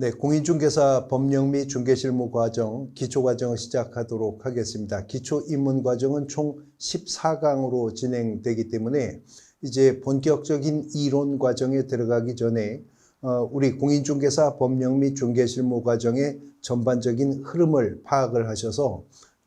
네, 공인중개사 법령 및 중개실무 과정, 기초과정을 시작하도록 하겠습니다. 기초 입문 과정은 총 14강으로 진행되기 때문에 이제 본격적인 이론 과정에 들어가기 전에 우리 공인중개사 법령 및 중개실무 과정의 전반적인 흐름을 파악을 하셔서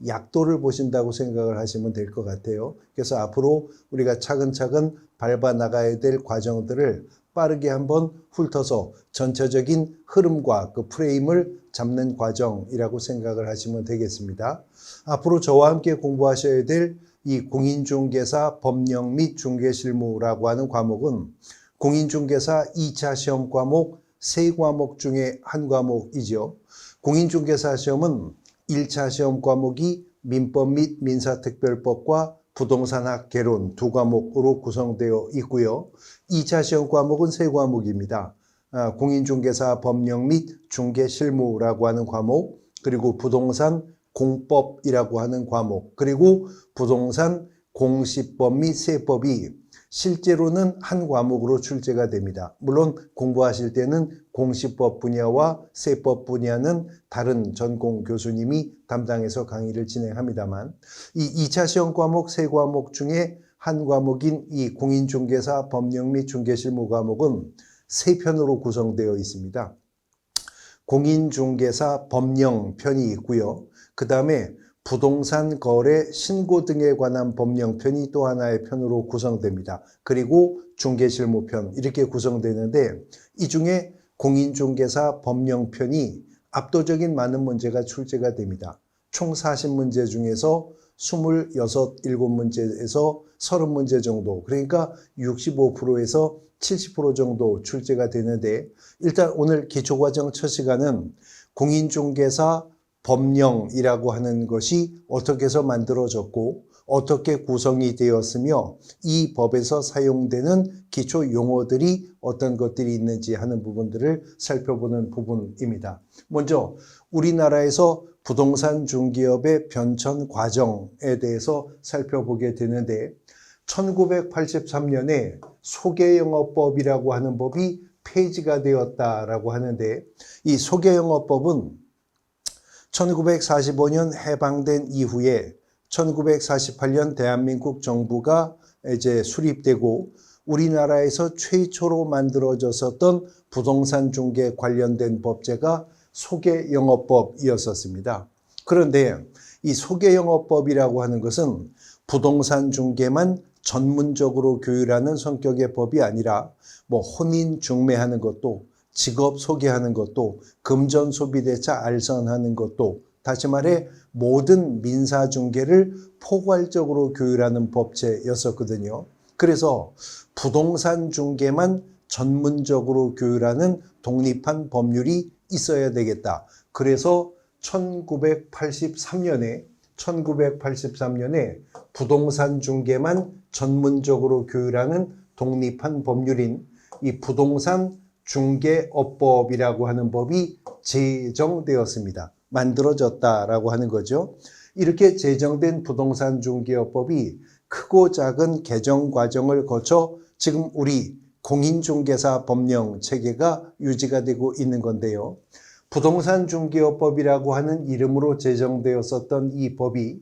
약도를 보신다고 생각을 하시면 될 것 같아요. 그래서 앞으로 우리가 차근차근 밟아 나가야 될 과정들을 빠르게 한번 훑어서 전체적인 흐름과 그 프레임을 잡는 과정이라고 생각을 하시면 되겠습니다. 앞으로 저와 함께 공부하셔야 될 이 공인중개사 법령 및 중개실무라고 하는 과목은 공인중개사 2차 시험 과목 3과목 중에 한 과목이죠. 공인중개사 시험은 1차 시험 과목이 민법 및 민사특별법과 부동산학 개론 2과목으로 구성되어 있고요. 2차 시험 과목은 3과목입니다. 공인중개사 법령 및 중개실무라고 하는 과목, 그리고 부동산 공법이라고 하는 과목, 그리고 부동산 공시법 및 세법이 실제로는 한 과목으로 출제가 됩니다. 물론 공부하실 때는 공시법 분야와 세법 분야는 다른 전공 교수님이 담당해서 강의를 진행합니다만, 이 2차 시험 과목 3과목 중에 한 과목인 이 공인중개사 법령 및 중개실무 과목은 3편으로 구성되어 있습니다. 공인중개사 법령 편이 있고요. 그 다음에 부동산 거래 신고 등에 관한 법령편이 또 하나의 편으로 구성됩니다. 그리고 중개실무편 이렇게 구성되는데 이 중에 공인중개사 법령편이 압도적인 많은 문제가 출제가 됩니다. 총 40문제 중에서 26, 7문제에서 30문제 정도, 그러니까 65%에서 70% 정도 출제가 되는데, 일단 오늘 기초과정 첫 시간은 공인중개사 법령이라고 하는 것이 어떻게 해서 만들어졌고 어떻게 구성이 되었으며 이 법에서 사용되는 기초 용어들이 어떤 것들이 있는지 하는 부분들을 살펴보는 부분입니다. 먼저 우리나라에서 부동산 중개업의 변천 과정에 대해서 살펴보게 되는데, 1983년에 소개영업법이라고 하는 법이 폐지가 되었다라고 하는데, 이 소개영업법은 1945년 해방된 이후에 1948년 대한민국 정부가 이제 수립되고 우리나라에서 최초로 만들어졌었던 부동산 중개 관련된 법제가 소개영업법이었었습니다. 그런데 이 소개영업법이라고 하는 것은 부동산 중개만 전문적으로 교육하는 성격의 법이 아니라 혼인 중매하는 것도, 직업 소개하는 것도, 금전 소비대차 알선하는 것도, 다시 말해 모든 민사 중개를 포괄적으로 교육하는 법제였었거든요. 그래서 부동산 중개만 전문적으로 교육하는 독립한 법률이 있어야 되겠다. 그래서 1983년에 부동산 중개만 전문적으로 교육하는 독립한 법률인 이 부동산 중개업법이라고 하는 법이 제정되었습니다. 만들어졌다라고 하는 거죠. 이렇게 제정된 부동산 중개업법이 크고 작은 개정 과정을 거쳐 지금 우리 공인중개사 법령 체계가 유지가 되고 있는 건데요. 부동산 중개업법이라고 하는 이름으로 제정되었었던 이 법이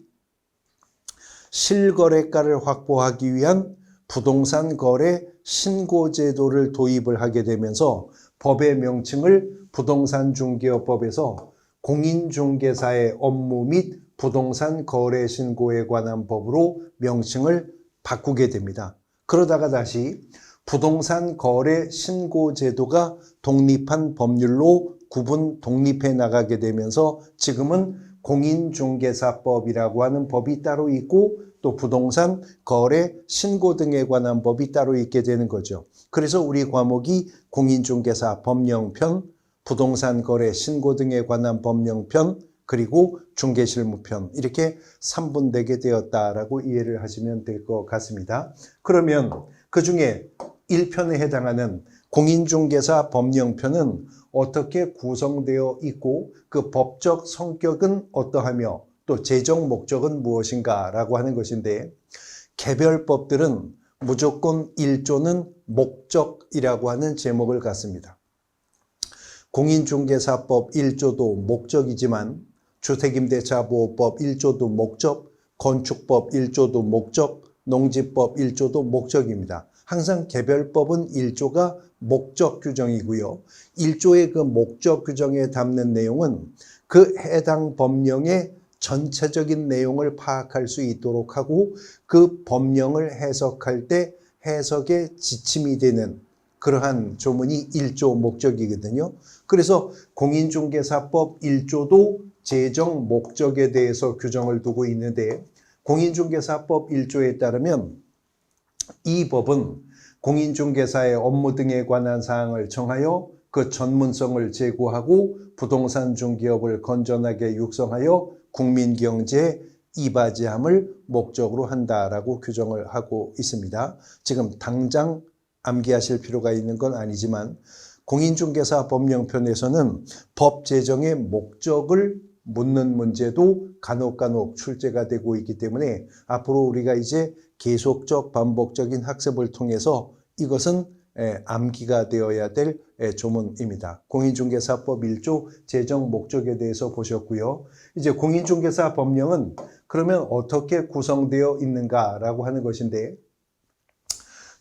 실거래가를 확보하기 위한 부동산 거래 신고제도를 도입을 하게 되면서 법의 명칭을 부동산 중개업법에서 공인중개사의 업무 및 부동산 거래 신고에 관한 법으로 명칭을 바꾸게 됩니다. 그러다가 다시 부동산 거래 신고제도가 독립한 법률로 구분 독립해 나가게 되면서 지금은 공인중개사법이라고 하는 법이 따로 있고 또 부동산 거래 신고 등에 관한 법이 따로 있게 되는 거죠. 그래서 우리 과목이 공인중개사 법령편, 부동산 거래 신고 등에 관한 법령편, 그리고 중개실무편, 이렇게 3분되게 되었다라고 이해를 하시면 될 것 같습니다. 그러면 그 중에 1편에 해당하는 공인중개사 법령편은 어떻게 구성되어 있고 그 법적 성격은 어떠하며 또 제정 목적은 무엇인가 라고 하는 것인데, 개별 법들은 무조건 1조는 목적이라고 하는 제목을 갖습니다. 공인중개사법 1조도 목적이지만 주택임대차보호법 1조도 목적, 건축법 1조도 목적, 농지법 1조도 목적입니다. 항상 개별법은 1조가 목적 규정이고요. 1조의 그 목적 규정에 담는 내용은 그 해당 법령의 전체적인 내용을 파악할 수 있도록 하고 그 법령을 해석할 때 해석의 지침이 되는 그러한 조문이 1조 목적이거든요. 그래서 공인중개사법 1조도 제정 목적에 대해서 규정을 두고 있는데 공인중개사법 1조에 따르면 이 법은 공인중개사의 업무 등에 관한 사항을 정하여 그 전문성을 제고하고 부동산 중개업을 건전하게 육성하여 국민 경제에 이바지함을 목적으로 한다라고 규정을 하고 있습니다. 지금 당장 암기하실 필요가 있는 건 아니지만 공인중개사 법령편에서는 법 제정의 목적을 묻는 문제도 간혹 출제가 되고 있기 때문에 앞으로 우리가 이제 계속적 반복적인 학습을 통해서 이것은 암기가 되어야 될 조문입니다. 공인중개사법 1조 제정 목적에 대해서 보셨고요. 이제 공인중개사 법령은 그러면 어떻게 구성되어 있는가라고 하는 것인데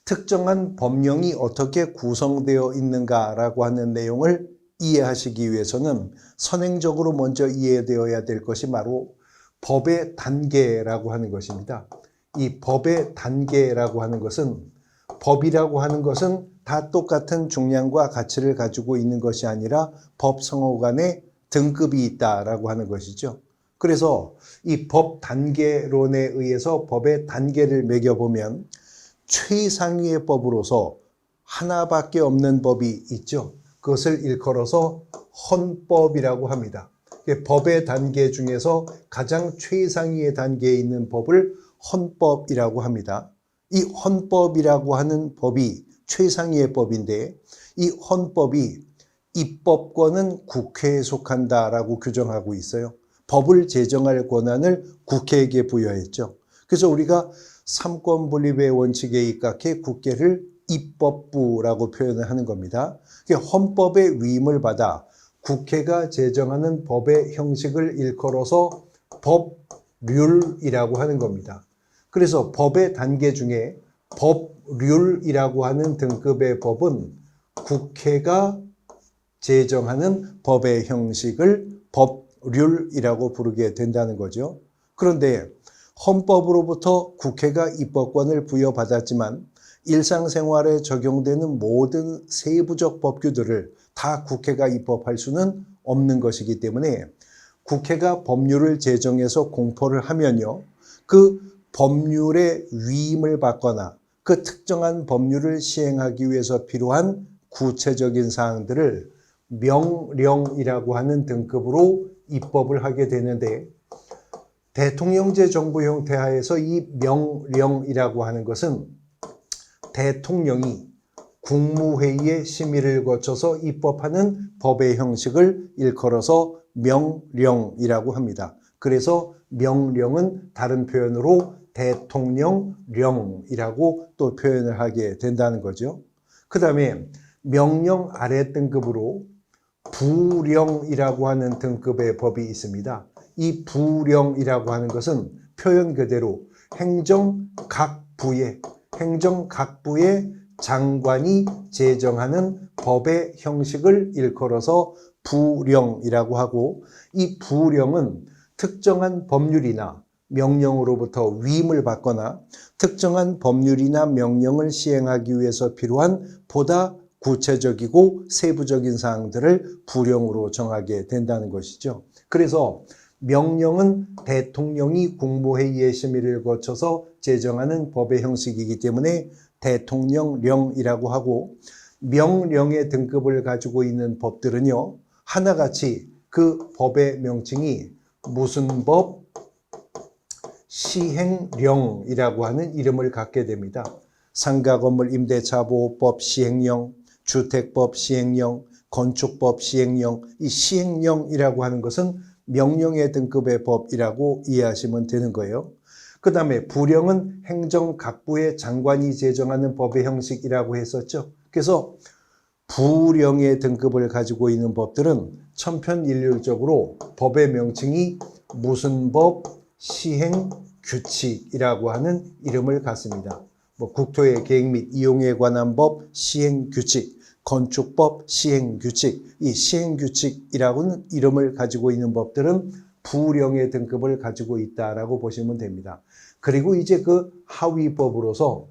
특정한 법령이 어떻게 구성되어 있는가라고 하는 내용을 이해하시기 위해서는 선행적으로 먼저 이해되어야 될 것이 바로 법의 단계라고 하는 것입니다. 이 법의 단계라고 하는 것은 법이라고 하는 것은 다 똑같은 중량과 가치를 가지고 있는 것이 아니라 법 성어 간에 등급이 있다라고 하는 것이죠. 그래서 이 법 단계론에 의해서 법의 단계를 매겨보면 최상위의 법으로서 하나밖에 없는 법이 있죠. 그것을 일컬어서 헌법이라고 합니다. 법의 단계 중에서 가장 최상위의 단계에 있는 법을 헌법이라고 합니다. 이 헌법이라고 하는 법이 최상위의 법인데 이 헌법이 입법권은 국회에 속한다라고 규정하고 있어요. 법을 제정할 권한을 국회에게 부여했죠. 그래서 우리가 삼권분립의 원칙에 입각해 국회를 입법부라고 표현을 하는 겁니다. 헌법의 위임을 받아 국회가 제정하는 법의 형식을 일컬어서 법률이라고 하는 겁니다. 그래서 법의 단계 중에 법률이라고 하는 등급의 법은 국회가 제정하는 법의 형식을 법률이라고 부르게 된다는 거죠. 그런데 헌법으로부터 국회가 입법권을 부여받았지만 일상생활에 적용되는 모든 세부적 법규들을 다 국회가 입법할 수는 없는 것이기 때문에 국회가 법률을 제정해서 공포를 하면요. 그 법률의 위임을 받거나 그 특정한 법률을 시행하기 위해서 필요한 구체적인 사항들을 명령이라고 하는 등급으로 입법을 하게 되는데 대통령제 정부 형태 하에서 이 명령이라고 하는 것은 대통령이 국무회의의 심의를 거쳐서 입법하는 법의 형식을 일컬어서 명령이라고 합니다. 그래서 명령은 다른 표현으로 대통령령이라고 또 표현을 하게 된다는 거죠. 그 다음에 명령 아래 등급으로 부령이라고 하는 등급의 법이 있습니다. 이 부령이라고 하는 것은 표현 그대로 행정각부의 장관이 제정하는 법의 형식을 일컬어서 부령이라고 하고 이 부령은 특정한 법률이나 명령으로부터 위임을 받거나 특정한 법률이나 명령을 시행하기 위해서 필요한 보다 구체적이고 세부적인 사항들을 부령으로 정하게 된다는 것이죠. 그래서 명령은 대통령이 국무회의의 심의를 거쳐서 제정하는 법의 형식이기 때문에 대통령령이라고 하고 명령의 등급을 가지고 있는 법들은요. 하나같이 그 법의 명칭이 무슨 법, 시행령이라고 하는 이름을 갖게 됩니다. 상가건물 임대차보호법 시행령, 주택법 시행령, 건축법 시행령, 이 시행령이라고 하는 것은 명령의 등급의 법이라고 이해하시면 되는 거예요. 그 다음에 부령은 행정각부의 장관이 제정하는 법의 형식이라고 했었죠. 그래서 부령의 등급을 가지고 있는 법들은 천편일률적으로 법의 명칭이 무슨 법, 시행, 규칙이라고 하는 이름을 갖습니다. 뭐 국토의 계획 및 이용에 관한 법, 시행, 규칙, 건축법, 시행, 규칙, 이 시행, 규칙이라고는 이름을 가지고 있는 법들은 부령의 등급을 가지고 있다라고 보시면 됩니다. 그리고 이제 그 하위법으로서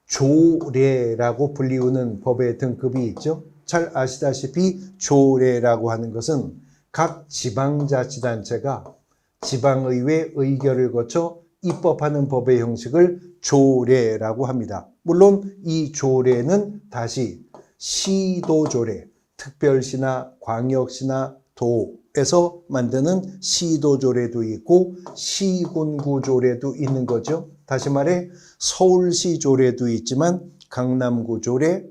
조례라고 불리우는 법의 등급이 있죠. 잘 아시다시피 조례라고 하는 것은 각 지방자치단체가 지방의회 의결을 거쳐 입법하는 법의 형식을 조례라고 합니다. 물론 이 조례는 다시 시도조례, 특별시나 광역시나 도에서 만드는 시도조례도 있고 시군구조례도 있는 거죠. 다시 말해 서울시 조례도 있지만 강남구 조례,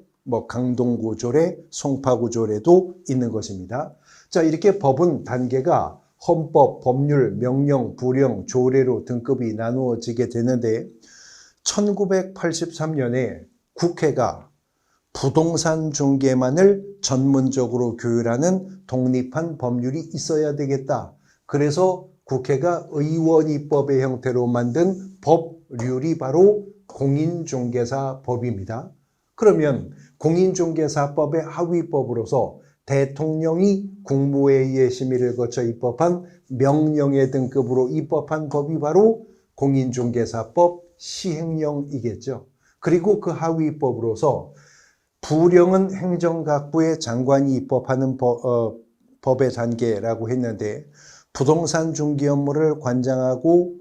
강동구 조례, 송파구 조례도 있는 것입니다. 자, 이렇게 법은 단계가 헌법, 법률, 명령, 부령, 조례로 등급이 나누어지게 되는데 1983년에 국회가 부동산 중개만을 전문적으로 교율하는 독립한 법률이 있어야 되겠다. 그래서 국회가 의원입법의 형태로 만든 법률이 바로 공인중개사법입니다. 그러면 공인중개사법의 하위법으로서 대통령이 국무회의의 심의를 거쳐 입법한 명령의 등급으로 입법한 법이 바로 공인중개사법 시행령이겠죠. 그리고 그 하위법으로서 부령은 행정각부의 장관이 입법하는 법의 단계라고 했는데 부동산 중개 업무를 관장하고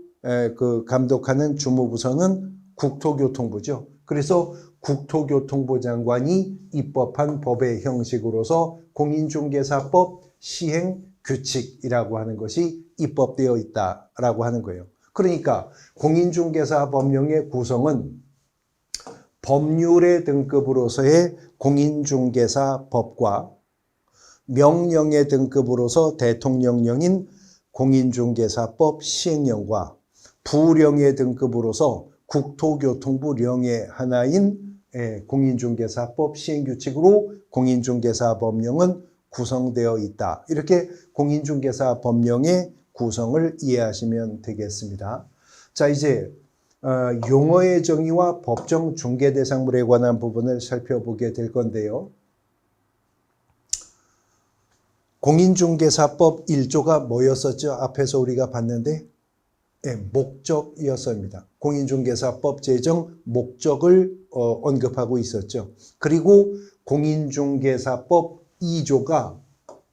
감독하는 주무부서는 국토교통부죠. 그래서 국토교통부 장관이 입법한 법의 형식으로서 공인중개사법 시행규칙이라고 하는 것이 입법되어 있다라고 하는 거예요. 그러니까 공인중개사 법령의 구성은 법률의 등급으로서의 공인중개사법과 명령의 등급으로서 대통령령인 공인중개사법 시행령과 부령의 등급으로서 국토교통부령의 하나인 공인중개사법 시행규칙으로 공인중개사법령은 구성되어 있다. 이렇게 공인중개사법령의 구성을 이해하시면 되겠습니다. 자, 이제 용어의 정의와 법정 중개 대상물에 관한 부분을 살펴보게 될 건데요. 공인중개사법 1조가 뭐였었죠? 앞에서 우리가 봤는데 목적이었습니다. 공인중개사법 제정 목적을 언급하고 있었죠. 그리고 공인중개사법 2조가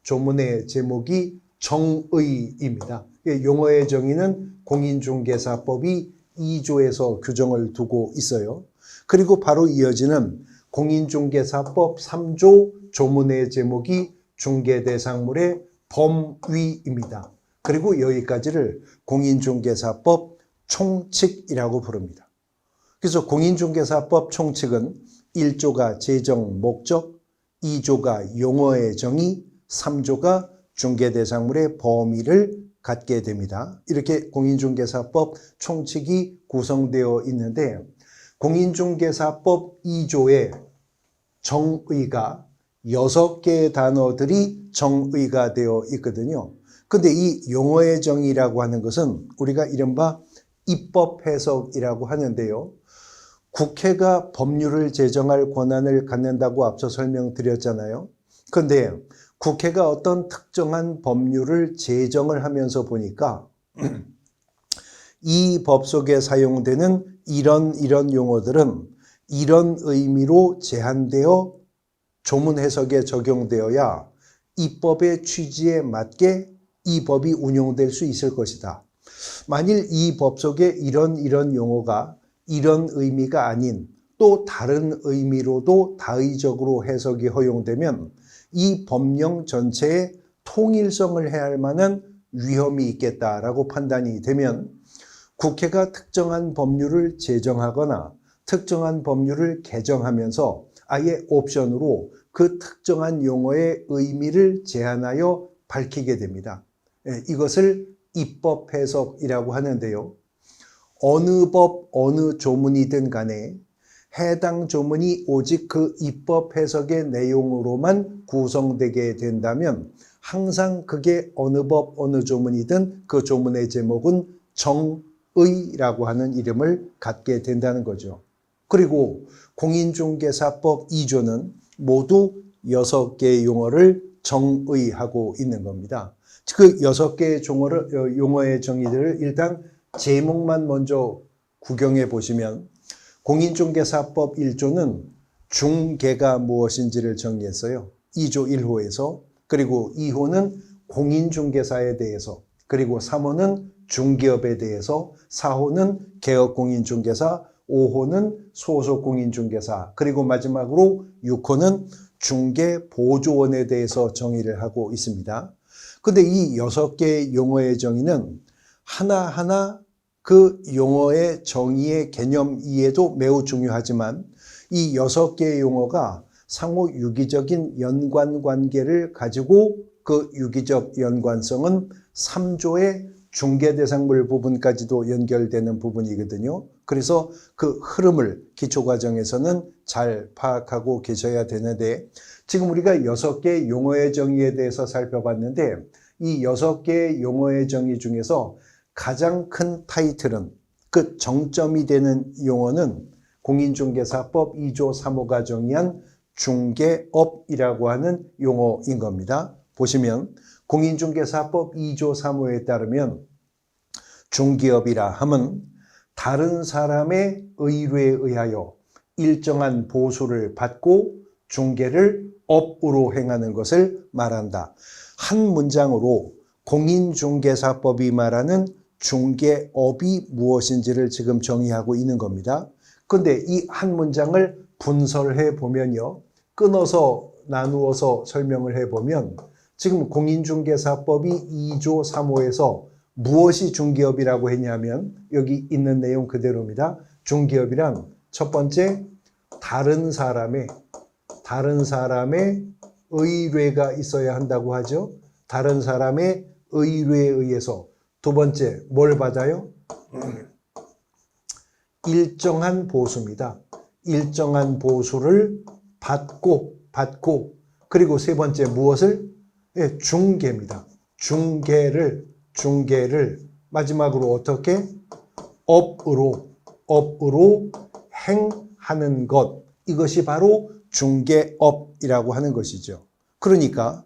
조문의 제목이 정의입니다. 용어의 정의는 공인중개사법이 2조에서 규정을 두고 있어요. 그리고 바로 이어지는 공인중개사법 3조 조문의 제목이 중개대상물의 범위입니다. 그리고 여기까지를 공인중개사법 총칙이라고 부릅니다. 그래서 공인중개사법 총칙은 1조가 제정 목적, 2조가 용어의 정의, 3조가 중개대상물의 범위를 갖게 됩니다. 이렇게 공인중개사법 총칙이 구성되어 있는데 공인중개사법 2조의 정의가 6개의 단어들이 정의가 되어 있거든요. 근데 이 용어의 정의라고 하는 것은 우리가 이른바 입법 해석이라고 하는데요. 국회가 법률을 제정할 권한을 갖는다고 앞서 설명드렸잖아요. 그런데 국회가 어떤 특정한 법률을 제정을 하면서 보니까 이 법 속에 사용되는 이런 용어들은 이런 의미로 제한되어 조문 해석에 적용되어야 입법의 취지에 맞게 이 법이 운용될 수 있을 것이다. 만일 이 법 속에 이런 용어가 이런 의미가 아닌 또 다른 의미로도 다의적으로 해석이 허용되면 이 법령 전체에 통일성을 해할 만한 위험이 있겠다라고 판단이 되면 국회가 특정한 법률을 제정하거나 특정한 법률을 개정하면서 아예 옵션으로 그 특정한 용어의 의미를 제한하여 밝히게 됩니다. 이것을 입법 해석이라고 하는데요. 어느 법, 어느 조문이든 간에 해당 조문이 오직 그 입법 해석의 내용으로만 구성되게 된다면 항상 그게 어느 법, 어느 조문이든 그 조문의 제목은 정의라고 하는 이름을 갖게 된다는 거죠. 그리고 공인중개사법 2조는 모두 6개의 용어를 정의하고 있는 겁니다. 그 6개의 용어의 정의들을 일단 제목만 먼저 구경해 보시면 공인중개사법 1조는 중개가 무엇인지를 정의했어요. 2조 1호에서. 그리고 2호는 공인중개사에 대해서, 그리고 3호는 중개업에 대해서, 4호는 개업공인중개사, 5호는 소속공인중개사, 그리고 마지막으로 6호는 중개보조원에 대해서 정의를 하고 있습니다. 근데 이 6개의 용어의 정의는 하나하나 그 용어의 정의의 개념 이해도 매우 중요하지만 이 6개의 용어가 상호 유기적인 연관 관계를 가지고 그 유기적 연관성은 3조의 중개대상물 부분까지도 연결되는 부분이거든요. 그래서 그 흐름을 기초과정에서는 잘 파악하고 계셔야 되는데 지금 우리가 6개의 용어의 정의에 대해서 살펴봤는데 이 6개의 용어의 정의 중에서 가장 큰 타이틀은 그 정점이 되는 용어는 공인중개사법 2조 3호가 정의한 중개업이라고 하는 용어인 겁니다. 보시면 공인중개사법 2조 3호에 따르면 중개업이라 함은 다른 사람의 의뢰에 의하여 일정한 보수를 받고 중개를 업으로 행하는 것을 말한다. 한 문장으로 공인중개사법이 말하는 중개업이 무엇인지를 지금 정의하고 있는 겁니다. 그런데 이 한 문장을 분설해 보면요. 끊어서 나누어서 설명을 해보면 지금 공인중개사법이 2조 3호에서 무엇이 중개업이라고 했냐면 여기 있는 내용 그대로입니다. 중개업이란 첫 번째 다른 사람의 의뢰가 있어야 한다고 하죠. 다른 사람의 의뢰에 의해서. 두 번째 뭘 받아요? 일정한 보수입니다. 일정한 보수를 받고 그리고 세 번째 무엇을? 중개입니다. 중개를 마지막으로 어떻게? 업으로 행하는 것. 이것이 바로 중개업이라고 하는 것이죠. 그러니까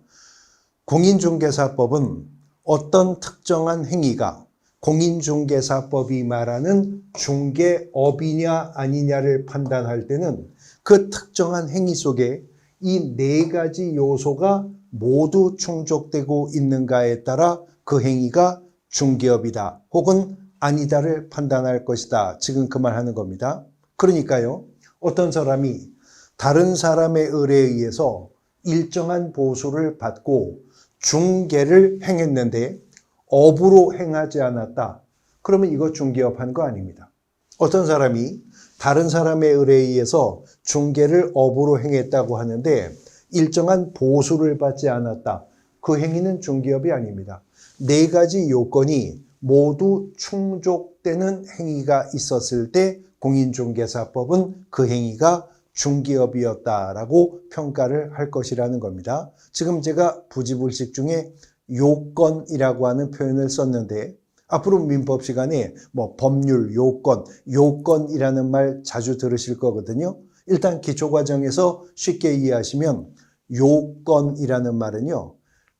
공인중개사법은 어떤 특정한 행위가 공인중개사법이 말하는 중개업이냐 아니냐를 판단할 때는 그 특정한 행위 속에 이 4가지 요소가 모두 충족되고 있는가에 따라 그 행위가 중개업이다 혹은 아니다를 판단할 것이다. 지금 그 말 하는 겁니다. 그러니까요. 어떤 사람이 다른 사람의 의뢰에 의해서 일정한 보수를 받고 중개를 행했는데 업으로 행하지 않았다. 그러면 이거 중개업한 거 아닙니다. 어떤 사람이 다른 사람의 의뢰에 의해서 중개를 업으로 행했다고 하는데 일정한 보수를 받지 않았다. 그 행위는 중개업이 아닙니다. 4가지 요건이 모두 충족되는 행위가 있었을 때 공인중개사법은 그 행위가 중개업이었다라고 평가를 할 것이라는 겁니다. 지금 제가 부지불식 중에 요건이라고 하는 표현을 썼는데 앞으로 민법 시간에 법률, 요건이라는 말 자주 들으실 거거든요. 일단 기초과정에서 쉽게 이해하시면 요건이라는 말은요.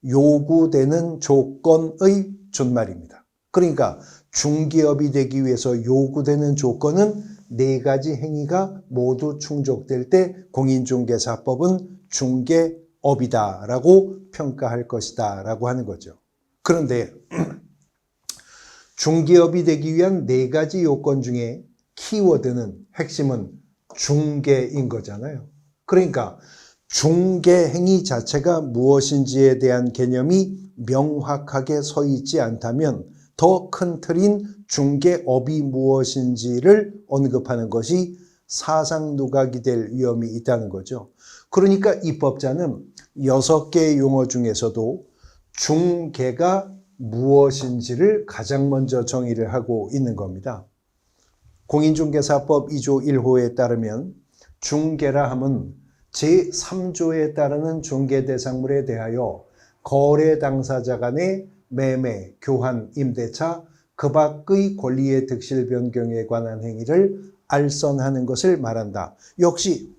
요구되는 조건의 준말입니다. 그러니까 중개업이 되기 위해서 요구되는 조건은 4가지 행위가 모두 충족될 때 공인중개사법은 중개업이다라고 평가할 것이다 라고 하는 거죠. 그런데 중개업이 되기 위한 4가지 요건 중에 키워드는 핵심은 중개인 거잖아요. 그러니까 중개 행위 자체가 무엇인지에 대한 개념이 명확하게 서 있지 않다면 더 큰 틀인 중개업이 무엇인지를 언급하는 것이 사상 누각이 될 위험이 있다는 거죠. 그러니까 입법자는 6개의 용어 중에서도 중개가 무엇인지를 가장 먼저 정의를 하고 있는 겁니다. 공인중개사법 2조 1호에 따르면 중개라 함은 제3조에 따르는 중개대상물에 대하여 거래 당사자 간의 매매, 교환, 임대차, 그 밖의 권리의 득실 변경에 관한 행위를 알선하는 것을 말한다. 역시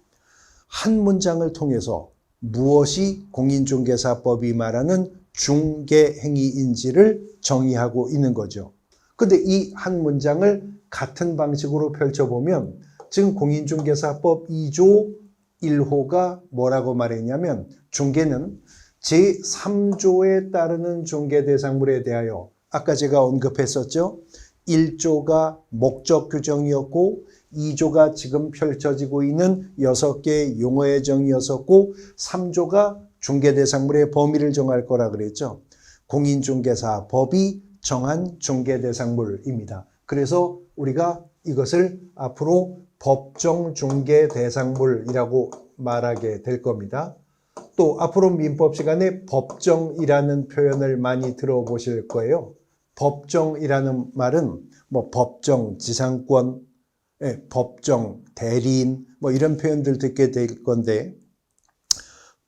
한 문장을 통해서 무엇이 공인중개사법이 말하는 중개행위인지를 정의하고 있는 거죠. 근데 이 한 문장을 같은 방식으로 펼쳐보면 지금 공인중개사법 2조 1호가 뭐라고 말했냐면 중개는 제3조에 따르는 중개대상물에 대하여 아까 제가 언급했었죠. 1조가 목적 규정이었고 2조가 지금 펼쳐지고 있는 6개의 용어의 정의였었고 3조가 중개대상물의 범위를 정할 거라 그랬죠. 공인중개사법이 정한 중개대상물입니다. 그래서 우리가 이것을 앞으로 법정중개대상물이라고 말하게 될 겁니다. 또 앞으로 민법 시간에 법정이라는 표현을 많이 들어보실 거예요. 법정이라는 말은 뭐 법정 지상권, 법정 대리인 뭐 이런 표현들 듣게 될 건데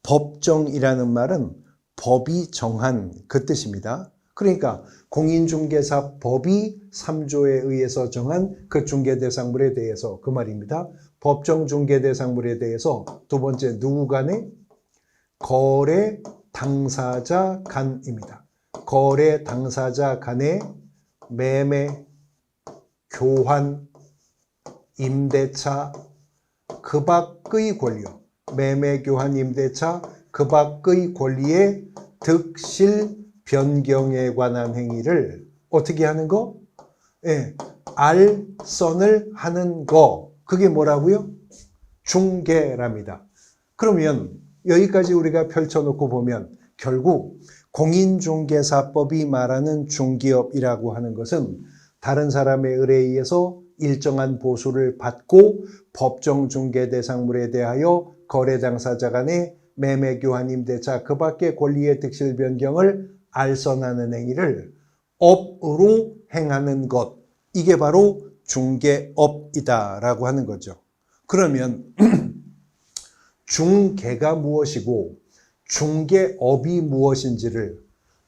법정이라는 말은 법이 정한 그 뜻입니다. 그러니까 공인중개사법이 3조에 의해서 정한 그 중개대상물에 대해서 그 말입니다. 법정중개대상물에 대해서 두 번째 누구 간에? 거래 당사자 간입니다. 거래 당사자 간의 매매, 교환, 임대차, 그 밖의 권리요. 매매, 교환, 임대차, 그 밖의 권리의 득실 변경에 관한 행위를 어떻게 하는 거? 알선을 하는 거. 그게 뭐라고요? 중개랍니다. 그러면 여기까지 우리가 펼쳐놓고 보면 결국 공인중개사법이 말하는 중개업이라고 하는 것은 다른 사람의 의뢰에 의해서 일정한 보수를 받고 법정중개대상물에 대하여 거래 당사자 간의 매매, 교환, 임대차, 그 밖의 권리의 득실 변경을 알선하는 행위를 업으로 행하는 것. 이게 바로 중개업이다라고 하는 거죠. 그러면 중개가 무엇이고 중개업이 무엇인지를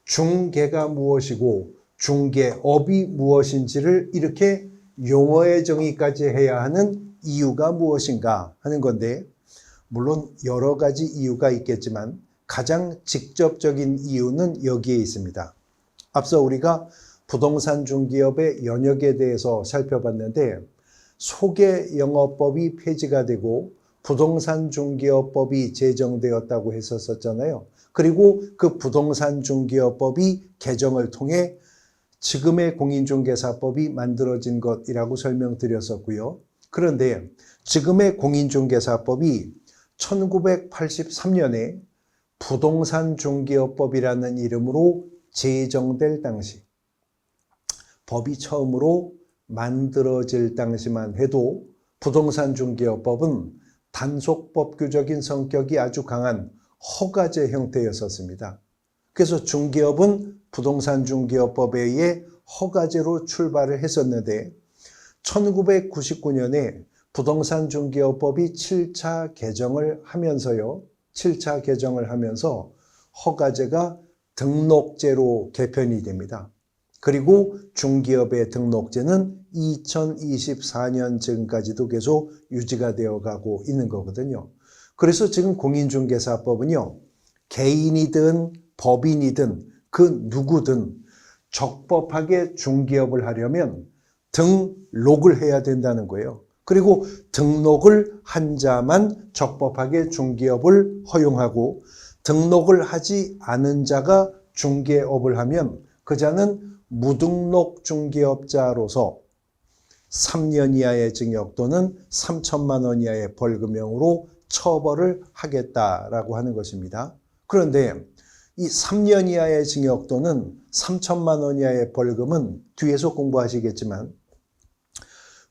중개가 무엇이고 중개업이 무엇인지를 이렇게 용어의 정의까지 해야 하는 이유가 무엇인가 하는 건데 물론 여러 가지 이유가 있겠지만 가장 직접적인 이유는 여기에 있습니다. 앞서 우리가 부동산 중개업의 영역에 대해서 살펴봤는데 소개영업법이 폐지가 되고 부동산 중개업법이 제정되었다고 했었잖아요. 그리고 그 부동산 중개업법이 개정을 통해 지금의 공인중개사법이 만들어진 것이라고 설명드렸었고요. 그런데 지금의 공인중개사법이 1983년에 부동산 중개업법이라는 이름으로 제정될 당시 법이 처음으로 만들어질 당시만 해도 부동산 중개업법은 단속법규적인 성격이 아주 강한 허가제 형태였었습니다. 그래서 중개업은 부동산 중개업법에 의해 허가제로 출발을 했었는데 1999년에 부동산 중개업법이 7차 개정을 하면서요. 7차 개정을 하면서 허가제가 등록제로 개편이 됩니다. 그리고 중개업의 등록제는 2024년 지금까지도 계속 유지가 되어 가고 있는 거거든요. 그래서 지금 공인중개사법은요. 개인이든 법인이든 그 누구든 적법하게 중개업을 하려면 등록을 해야 된다는 거예요. 그리고 등록을 한 자만 적법하게 중개업을 허용하고 등록을 하지 않은 자가 중개업을 하면 그 자는 무등록 중개업자로서 3년 이하의 징역 또는 3천만 원 이하의 벌금형으로 처벌을 하겠다라고 하는 것입니다. 그런데 이 3년 이하의 징역 또는 3천만 원 이하의 벌금은 뒤에서 공부하시겠지만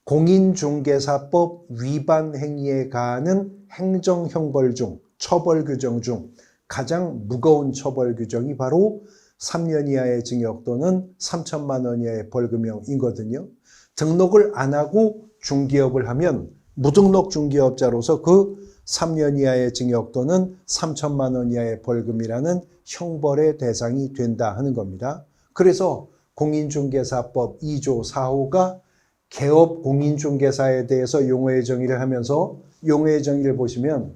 공인중개사법 위반 행위에 가하는 행정형벌 중 처벌 규정 중 가장 무거운 처벌 규정이 바로 3년 이하의 징역 또는 3천만 원 이하의 벌금형이거든요. 등록을 안 하고 중개업을 하면 무등록 중개업자로서 그 3년 이하의 징역 또는 3천만 원 이하의 벌금이라는 형벌의 대상이 된다 하는 겁니다. 그래서 공인중개사법 2조 4호가 개업 공인중개사에 대해서 용어의 정의를 하면서 용어의 정의를 보시면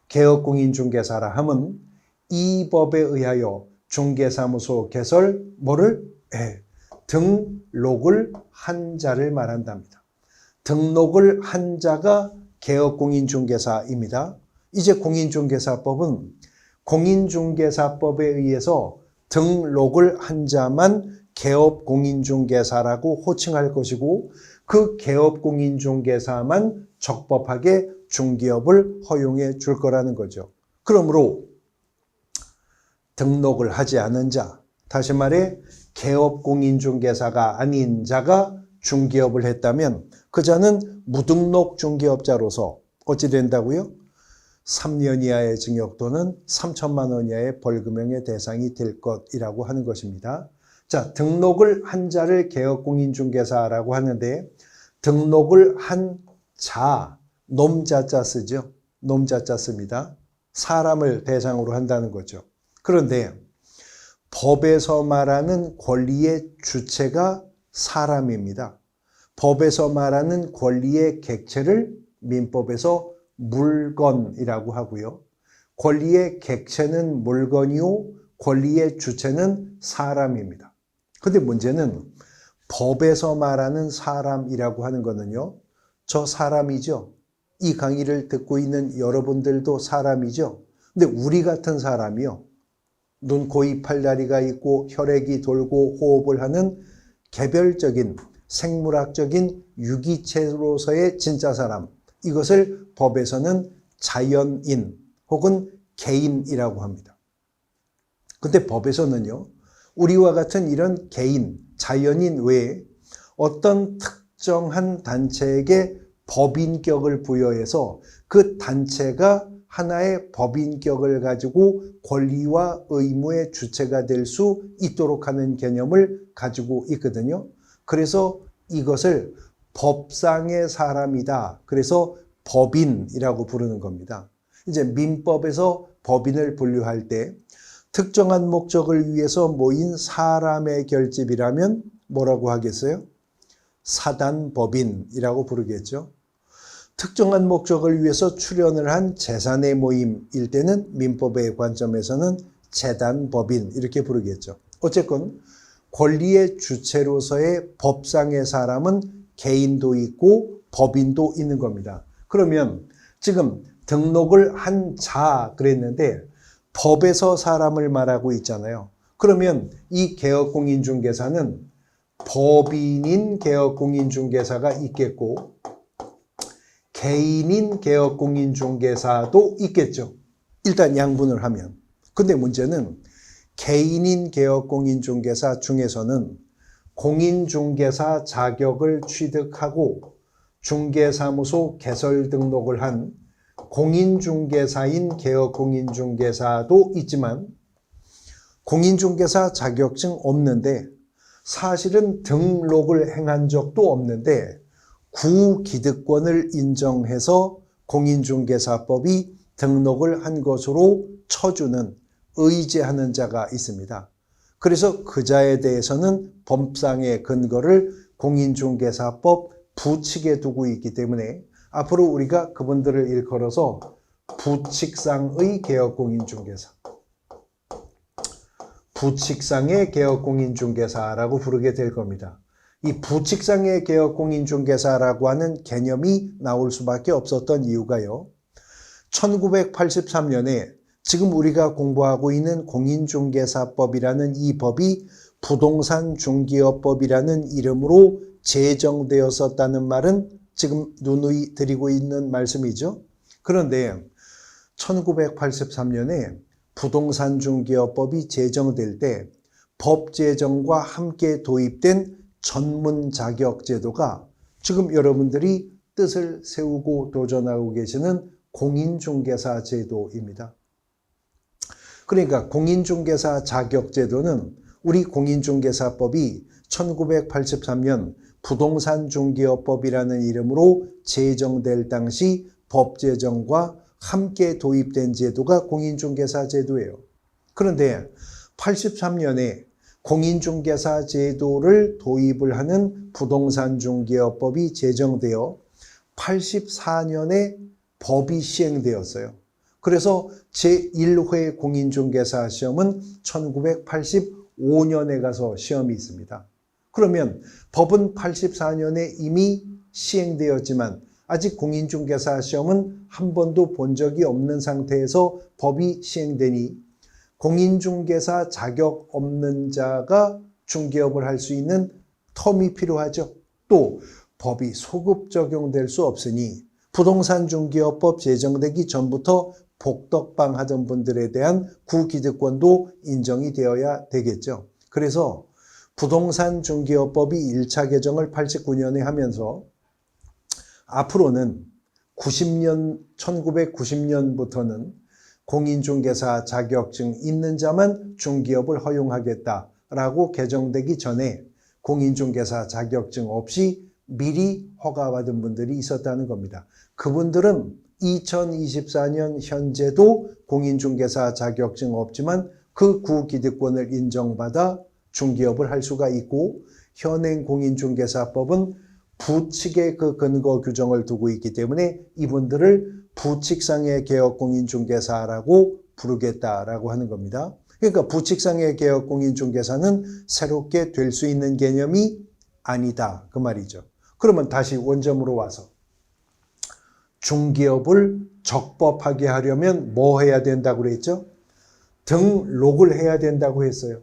개업 공인중개사라 함은 이 법에 의하여 중개사무소 개설 등록을 한 자를 말한답니다. 등록을 한 자가 개업 공인중개사입니다. 이제 공인중개사법은 공인중개사법에 의해서 등록을 한 자만 개업 공인중개사라고 호칭할 것이고 그 개업 공인중개사만 적법하게 중개업을 허용해 줄 거라는 거죠. 그러므로 등록을 하지 않은 자, 다시 말해 개업 공인중개사가 아닌 자가 중개업을 했다면 그 자는 무등록 중개업자로서 어찌 된다고요? 3년 이하의 징역 또는 3천만 원 이하의 벌금형의 대상이 될 것이라고 하는 것입니다. 자, 등록을 한 자를 개업공인중개사라고 하는데 등록을 한 자, 놈자자 쓰죠. 놈자자 씁니다. 사람을 대상으로 한다는 거죠. 그런데 법에서 말하는 권리의 주체가 사람입니다. 법에서 말하는 권리의 객체를 민법에서 물건이라고 하고요. 권리의 객체는 물건이요, 권리의 주체는 사람입니다. 근데 문제는 법에서 말하는 사람이라고 하는 거는요, 저 사람이죠. 이 강의를 듣고 있는 여러분들도 사람이죠. 근데 우리 같은 사람이요, 눈, 코, 입, 팔, 다리가 있고 혈액이 돌고 호흡을 하는 개별적인 생물학적인 유기체로서의 진짜 사람, 이것을 법에서는 자연인 혹은 개인이라고 합니다. 근데 법에서는요, 우리와 같은 이런 개인, 자연인 외에 어떤 특정한 단체에게 법인격을 부여해서 그 단체가 하나의 법인격을 가지고 권리와 의무의 주체가 될 수 있도록 하는 개념을 가지고 있거든요. 그래서 이것을 법상의 사람이다. 그래서 법인이라고 부르는 겁니다. 이제 민법에서 법인을 분류할 때 특정한 목적을 위해서 모인 사람의 결집이라면 뭐라고 하겠어요? 사단법인이라고 부르겠죠. 특정한 목적을 위해서 출연을 한 재산의 모임일 때는 민법의 관점에서는 재단법인 이렇게 부르겠죠. 어쨌건 권리의 주체로서의 법상의 사람은 개인도 있고 법인도 있는 겁니다. 그러면 지금 등록을 한 자 그랬는데 법에서 사람을 말하고 있잖아요. 그러면 이 개업공인중개사는 법인인 개업공인중개사가 있겠고 개인인 개업공인중개사도 있겠죠. 일단 양분을 하면. 근데 문제는 개인인 개업공인중개사 중에서는 공인중개사 자격을 취득하고 중개사무소 개설 등록을 한 공인중개사인 개업공인중개사도 있지만 공인중개사 자격증 없는데 사실은 등록을 행한 적도 없는데 구기득권을 인정해서 공인중개사법이 등록을 한 것으로 쳐주는 의제하는 자가 있습니다. 그래서 그 자에 대해서는 법상의 근거를 공인중개사법 부칙에 두고 있기 때문에 앞으로 우리가 그분들을 일컬어서 부칙상의 개업공인중개사, 부칙상의 개업공인중개사라고 부르게 될 겁니다. 이 부칙상의 개업공인중개사라고 하는 개념이 나올 수밖에 없었던 이유가요. 1983년에 지금 우리가 공부하고 있는 공인중개사법이라는 이 법이 부동산 중개업법이라는 이름으로 제정되었었다는 말은 지금 누누이 드리고 있는 말씀이죠. 그런데 1983년에 부동산 중개업법이 제정될 때 법 제정과 함께 도입된 전문 자격 제도가 지금 여러분들이 뜻을 세우고 도전하고 계시는 공인중개사 제도입니다. 그러니까 공인중개사 자격 제도는 우리 공인중개사법이 1983년 부동산 중개업법이라는 이름으로 제정될 당시 법 제정과 함께 도입된 제도가 공인중개사 제도예요. 그런데 83년에 공인중개사 제도를 도입을 하는 부동산 중개업법이 제정되어 84년에 법이 시행되었어요. 그래서 제1회 공인중개사 시험은 1985년에 가서 시험이 있습니다. 그러면 법은 84년에 이미 시행되었지만 아직 공인중개사 시험은 한 번도 본 적이 없는 상태에서 법이 시행되니 공인중개사 자격 없는 자가 중개업을 할 수 있는 텀이 필요하죠. 또 법이 소급 적용될 수 없으니 부동산 중개업법 제정되기 전부터 복덕방 하던 분들에 대한 구기득권도 인정이 되어야 되겠죠. 그래서 부동산 중개업법이 1차 개정을 89년에 하면서 앞으로는 1990년부터는 공인중개사 자격증 있는 자만 중개업을 허용하겠다라고 개정되기 전에 공인중개사 자격증 없이 미리 허가받은 분들이 있었다는 겁니다. 그분들은 2024년 현재도 공인중개사 자격증 없지만 그 구기득권을 인정받아 중개업을 할 수가 있고, 현행 공인중개사법은 부칙의 그 근거 규정을 두고 있기 때문에 이분들을 부칙상의 개혁 공인중개사라고 부르겠다라고 하는 겁니다. 그러니까 부칙상의 개혁 공인중개사는 새롭게 될 수 있는 개념이 아니다 그 말이죠. 그러면 다시 원점으로 와서 중개업을 적법하게 하려면 뭐 해야 된다고 그랬죠? 등록을 해야 된다고 했어요.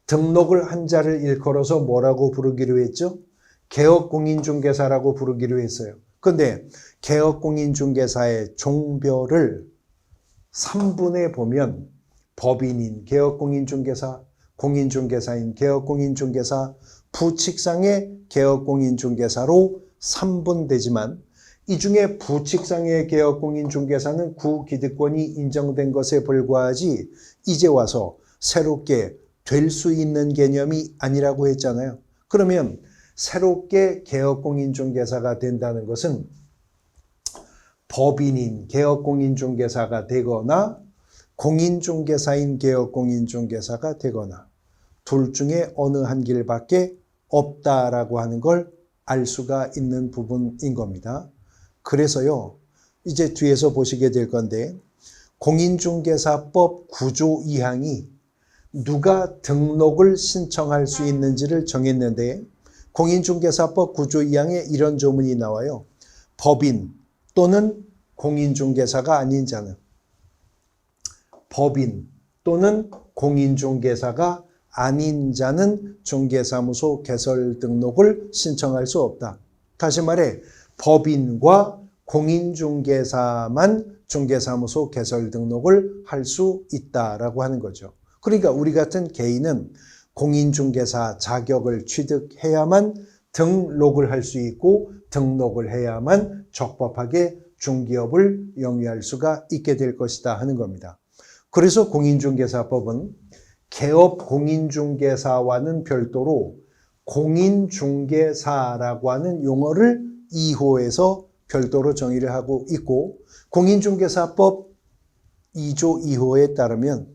등록을 한 자를 일컬어서 뭐라고 부르기로 했죠? 개업공인중개사라고 부르기로 했어요. 그런데 개업공인중개사의 종별을 3분에 보면 법인인 개업공인중개사, 공인중개사인 개업공인중개사, 부칙상의 개업공인중개사로 3분되지만 이 중에 부칙상의 개업공인중개사는 구기득권이 인정된 것에 불과하지 이제 와서 새롭게 될 수 있는 개념이 아니라고 했잖아요. 그러면 새롭게 개업공인중개사가 된다는 것은 법인인 개업공인중개사가 되거나 공인중개사인 개업공인중개사가 되거나 둘 중에 어느 한 길밖에 없다라고 하는 걸 알 수가 있는 부분인 겁니다. 그래서요, 이제 뒤에서 보시게 될 건데 공인중개사법 9조 2항이 누가 등록을 신청할 수 있는지를 정했는데 공인중개사법 9조 2항에 이런 조문이 나와요. 법인 또는 공인중개사가 아닌 자는, 법인 또는 공인중개사가 아닌 자는 중개사무소 개설 등록을 신청할 수 없다. 다시 말해 법인과 공인중개사만 중개사무소 개설 등록을 할 수 있다라고 하는 거죠. 그러니까 우리 같은 개인은 공인중개사 자격을 취득해야만 등록을 할 수 있고 등록을 해야만 적법하게 중개업을 영위할 수가 있게 될 것이다 하는 겁니다. 그래서 공인중개사법은 개업 공인중개사와는 별도로 공인중개사라고 하는 용어를 2호에서 별도로 정의를 하고 있고, 공인중개사법 2조 2호에 따르면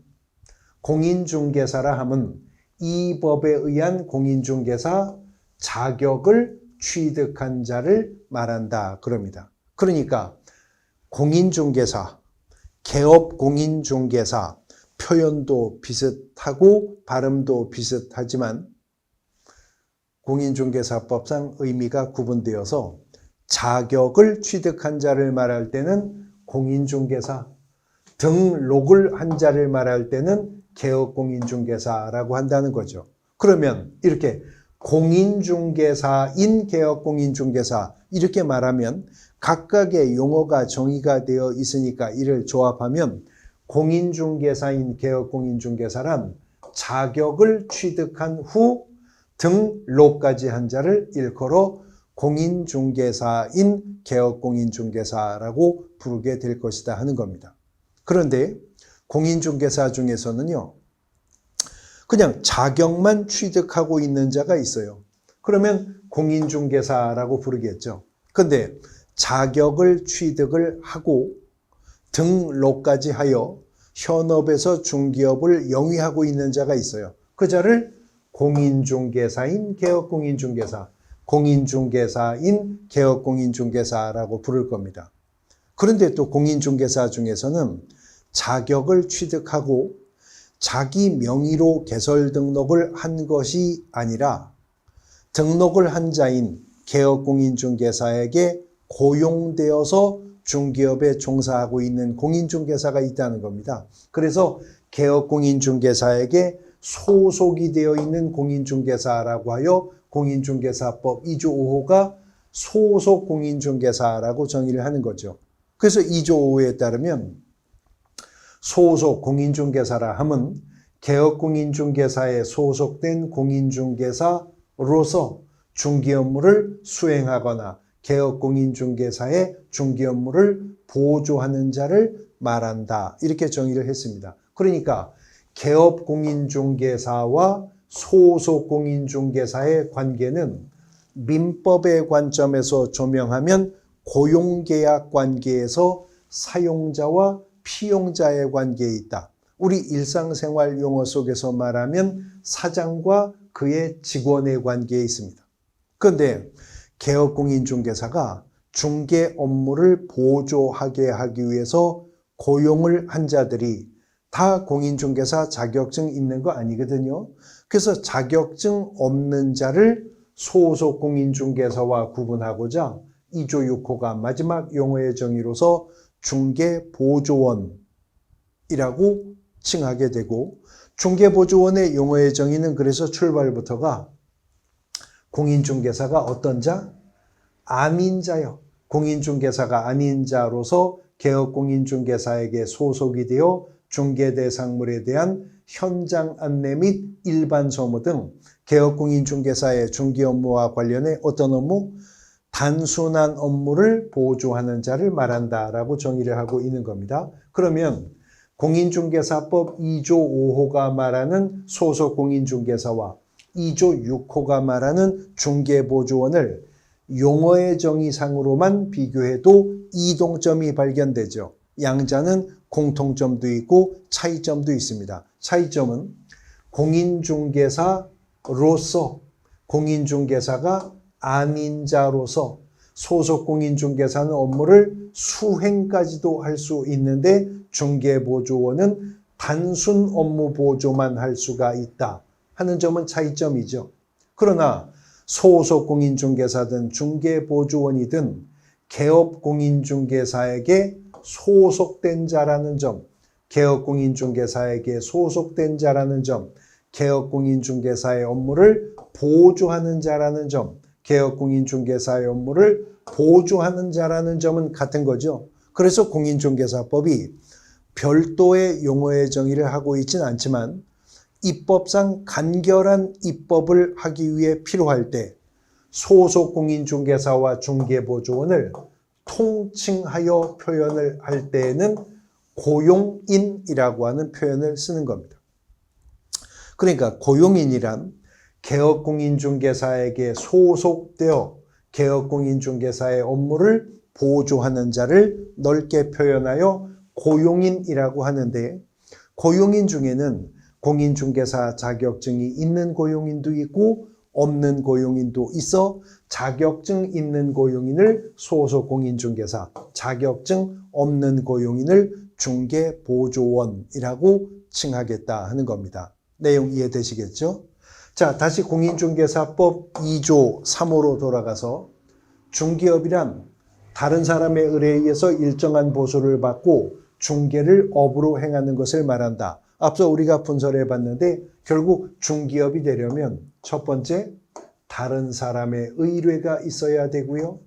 공인중개사라 함은 이 법에 의한 공인중개사 자격을 취득한 자를 말한다 그럽니다. 그러니까 공인중개사, 개업공인중개사 표현도 비슷하고 발음도 비슷하지만 공인중개사법상 의미가 구분되어서 자격을 취득한 자를 말할 때는 공인중개사, 등록을 한 자를 말할 때는 개업공인중개사라고 한다는 거죠. 그러면 이렇게 공인중개사인 개업공인중개사 이렇게 말하면 각각의 용어가 정의가 되어 있으니까 이를 조합하면 공인중개사인 개업공인중개사란 자격을 취득한 후 등록까지 한 자를 일컬어 공인중개사인 개업공인중개사라고 부르게 될 것이다 하는 겁니다. 그런데 공인중개사 중에서는요, 그냥 자격만 취득하고 있는 자가 있어요. 그러면 공인중개사라고 부르겠죠. 근데 자격을 취득을 하고 등록까지 하여 현업에서 중개업을 영위하고 있는 자가 있어요. 그 자를 공인중개사인 개업공인중개사, 공인중개사인 개업공인중개사라고 부를 겁니다. 그런데 또 공인중개사 중에서는 자격을 취득하고 자기 명의로 개설 등록을 한 것이 아니라 등록을 한 자인 개업공인중개사에게 고용되어서 중개업에 종사하고 있는 공인중개사가 있다는 겁니다. 그래서 개업공인중개사에게 소속이 되어 있는 공인중개사라고 하여 공인중개사법 2조 5호가 소속 공인중개사라고 정의를 하는 거죠. 그래서 2조 5호에 따르면 소속 공인중개사라 함은 개업공인중개사에 소속된 공인중개사로서 중개 업무를 수행하거나 개업공인중개사의 중개 업무를 보조하는 자를 말한다. 이렇게 정의를 했습니다. 그러니까 개업공인중개사와 소속공인중개사의 관계는 민법의 관점에서 조명하면 고용계약 관계에서 사용자와 피용자의 관계에 있다. 우리 일상생활 용어 속에서 말하면 사장과 그의 직원의 관계에 있습니다. 그런데 개업공인중개사가 중개 업무를 보조하게 하기 위해서 고용을 한 자들이 다 공인중개사 자격증 있는 거 아니거든요. 그래서 자격증 없는 자를 소속 공인중개사와 구분하고자 2조 6호가 마지막 용어의 정의로서 중개보조원이라고 칭하게 되고, 중개보조원의 용어의 정의는 그래서 출발부터가 공인중개사가 어떤 자? 아닌 자요. 공인중개사가 아닌 자로서 개업공인중개사에게 소속이 되어 중개대상물에 대한 현장 안내 및 일반 서무 등 개업공인중개사의 중개 업무와 관련해 어떤 업무? 단순한 업무를 보조하는 자를 말한다라고 정의를 하고 있는 겁니다. 그러면 공인중개사법 2조 5호가 말하는 소속공인중개사와 2조 6호가 말하는 중개보조원을 용어의 정의상으로만 비교해도 이동점이 발견되죠. 양자는 공통점도 있고 차이점도 있습니다. 차이점은 공인중개사로서, 공인중개사가 아닌 자로서 소속공인중개사는 업무를 수행까지도 할 수 있는데 중개보조원은 단순 업무 보조만 할 수가 있다 하는 점은 차이점이죠. 그러나 소속공인중개사든 중개보조원이든 개업공인중개사에게 소속된 자라는 점, 개업공인중개사에게 소속된 자라는 점, 개업공인중개사의 업무를 보조하는 자라는 점, 개업공인중개사의 업무를 보조하는 자라는 점은 같은 거죠. 그래서 공인중개사법이 별도의 용어의 정의를 하고 있지는 않지만 입법상 간결한 입법을 하기 위해 필요할 때 소속공인중개사와 중개보조원을 통칭하여 표현을 할 때에는 고용인이라고 하는 표현을 쓰는 겁니다. 그러니까 고용인이란 개업공인중개사에게 소속되어 개업공인중개사의 업무를 보조하는 자를 넓게 표현하여 고용인이라고 하는데, 고용인 중에는 공인중개사 자격증이 있는 고용인도 있고 없는 고용인도 있어 자격증 있는 고용인을 소속공인중개사, 자격증 없는 고용인을 중개보조원이라고 칭하겠다 하는 겁니다. 내용 이해되시겠죠? 자, 다시 공인중개사법 2조 3호로 돌아가서 중개업이란 다른 사람의 의뢰에 의해서 일정한 보수를 받고 중개를 업으로 행하는 것을 말한다. 앞서 우리가 분석해 봤는데 결국 중개업이 되려면 첫 번째, 다른 사람의 의뢰가 있어야 되고요.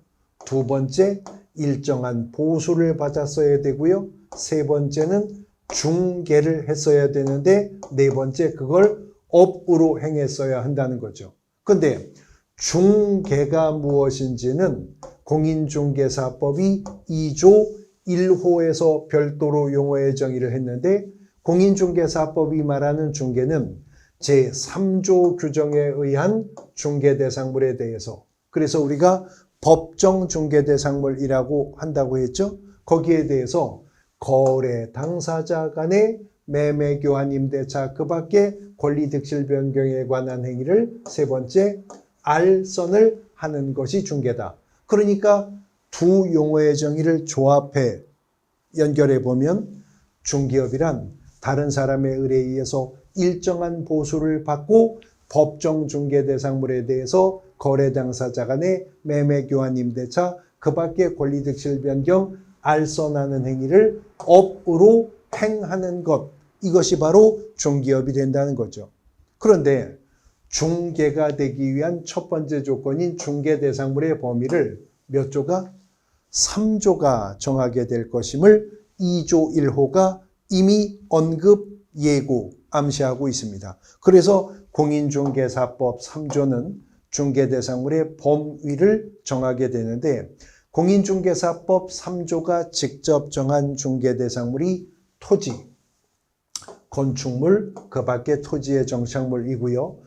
두 번째, 일정한 보수를 받았어야 되고요. 세 번째는 중개를 했어야 되는데 네 번째, 그걸 업으로 행했어야 한다는 거죠. 근데 중개가 무엇인지는 공인중개사법이 2조 1호에서 별도로 용어의 정의를 했는데 공인중개사법이 말하는 중개는 제3조 규정에 의한 중개대상물에 대해서, 그래서 우리가 법정 중개대상물이라고 한다고 했죠. 거기에 대해서 거래 당사자 간의 매매 교환 임대차 그 밖에 권리득실 변경에 관한 행위를 세 번째 알선을 하는 것이 중개다. 그러니까 두 용어의 정의를 조합해 연결해 보면 중개업이란 다른 사람의 의뢰에 의해서 일정한 보수를 받고 법정 중개 대상물에 대해서 거래 당사자 간의 매매 교환 임대차 그 밖에 권리득실 변경 알선하는 행위를 업으로 행하는 것, 이것이 바로 중개업이 된다는 거죠. 그런데 중개가 되기 위한 첫 번째 조건인 중개 대상물의 범위를 몇 조가? 3조가 정하게 될 것임을 2조 1호가 이미 언급, 예고, 암시하고 있습니다. 그래서 공인중개사법 3조는 중개대상물의 범위를 정하게 되는데, 공인중개사법 3조가 직접 정한 중개대상물이 토지, 건축물, 그 밖에 토지의 정착물이고요.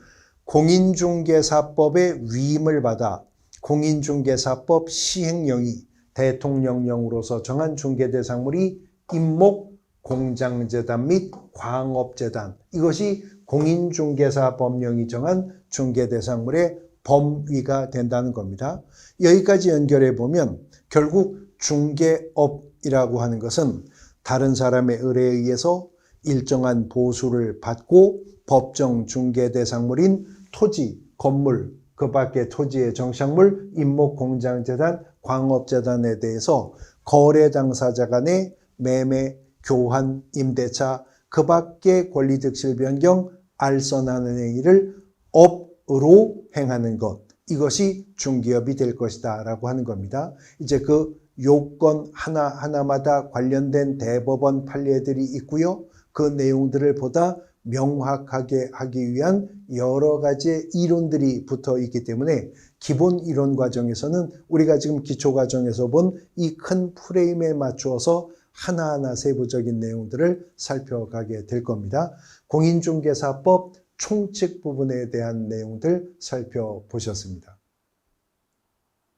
공인중개사법의 위임을 받아 공인중개사법 시행령이 대통령령으로서 정한 중개대상물이 임목, 공장재단 및 광업재단, 이것이 공인중개사법령이 정한 중개대상물의 범위가 된다는 겁니다. 여기까지 연결해 보면 결국 중개업이라고 하는 것은 다른 사람의 의뢰에 의해서 일정한 보수를 받고 법정 중개대상물인 토지, 건물, 그 밖에 토지의 정착물, 임목, 공장재단, 광업재단에 대해서 거래 당사자 간의 매매, 교환, 임대차, 그 밖에 권리득실 변경, 알선하는 행위를 업으로 행하는 것, 이것이 중개업이 될 것이다 라고 하는 겁니다. 이제 그 요건 하나하나마다 관련된 대법원 판례들이 있고요. 그 내용들을 보다 명확하게 하기 위한 여러 가지의 이론들이 붙어 있기 때문에 기본 이론 과정에서는 우리가 지금 기초 과정에서 본 이 큰 프레임에 맞추어서 하나하나 세부적인 내용들을 살펴가게 될 겁니다. 공인중개사법 총칙 부분에 대한 내용들 살펴보셨습니다.